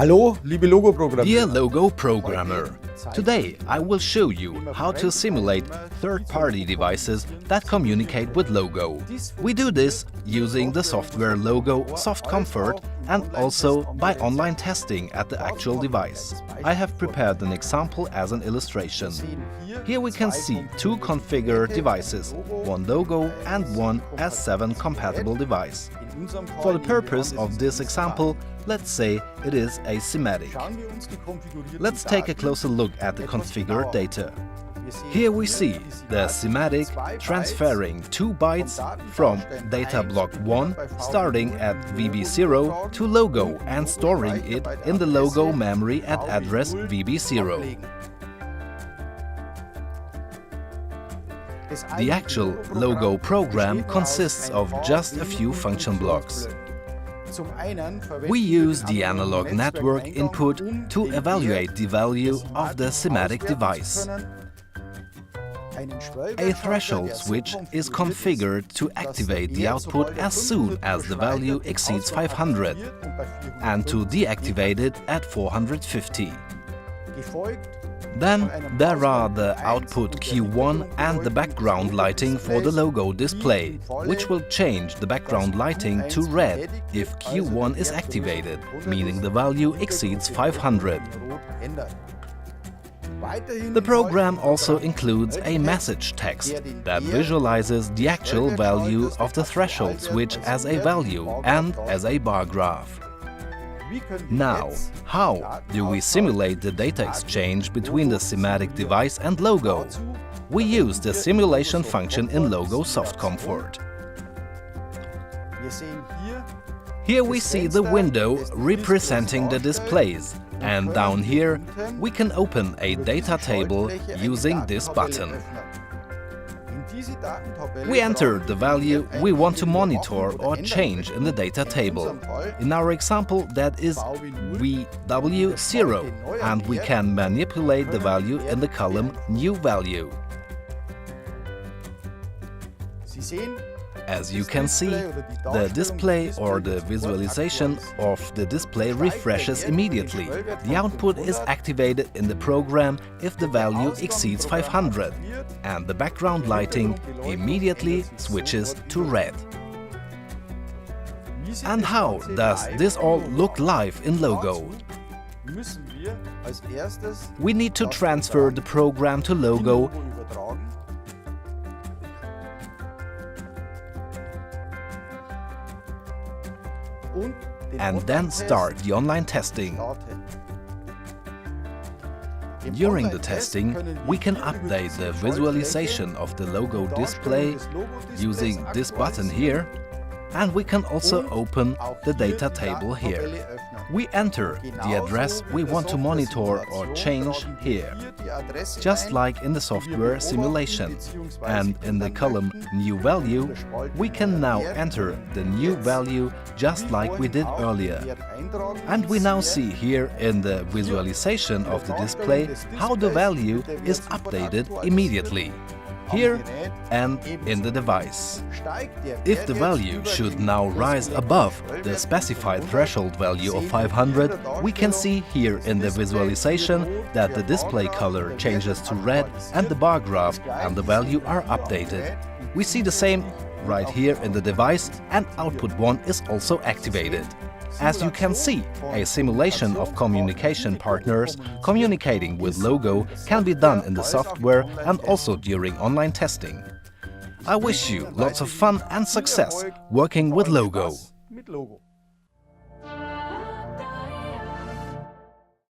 Hallo, liebe Logo-Programmierer. Dear logo programmer, today I will show you how to simulate third-party devices that communicate with Logo. We do this using the software Logo Soft Comfort and also by online testing at the actual device. I have prepared an example as an illustration. Here we can see two configured devices, one Logo and one S7 compatible device. For the purpose of this example, let's say it is a Somatic. Let's take a closer look at the configured data. Here we see the Somatic transferring 2 bytes from data block 1 starting at VB0 to Logo and storing it in the Logo memory at address VB0. The actual Logo program consists of just a few function blocks. We use the analog network input to evaluate the value of the Somatic device. A threshold switch is configured to activate the output as soon as the value exceeds 500 and to deactivate it at 450. Then there are the output Q1 and the background lighting for the Logo display, which will change the background lighting to red if Q1 is activated, meaning the value exceeds 500. The program also includes a message text that visualizes the actual value of the threshold switch as a value and as a bar graph. Now, how do we simulate the data exchange between the Somatic device and Logo? We use the simulation function in Logo Soft Comfort. Here we see the window representing the displays, and down here we can open a data table using this button. We enter the value we want to monitor or change in the data table. In our example, that is VW0, and we can manipulate the value in the column New Value. As you can see, the display or the visualization of the display refreshes immediately. The output is activated in the program if the value exceeds 500, and the background lighting immediately switches to red. And how does this all look live in Logo? We need to transfer the program to Logo and then start the online testing. During the testing, we can update the visualization of the Logo display using this button here, and we can also open the data table here. We enter the address we want to monitor or change here, just like in the software simulation. And in the column New Value, we can now enter the new value just like we did earlier. And we now see here in the visualization of the display how the value is updated immediately, here and in the device. If the value should now rise above the specified threshold value of 500, we can see here in the visualization that the display color changes to red and the bar graph and the value are updated. We see the same right here in the device, and output 1 is also activated. As you can see, a simulation of communication partners communicating with Logo can be done in the software and also during online testing. I wish you lots of fun and success working with Logo.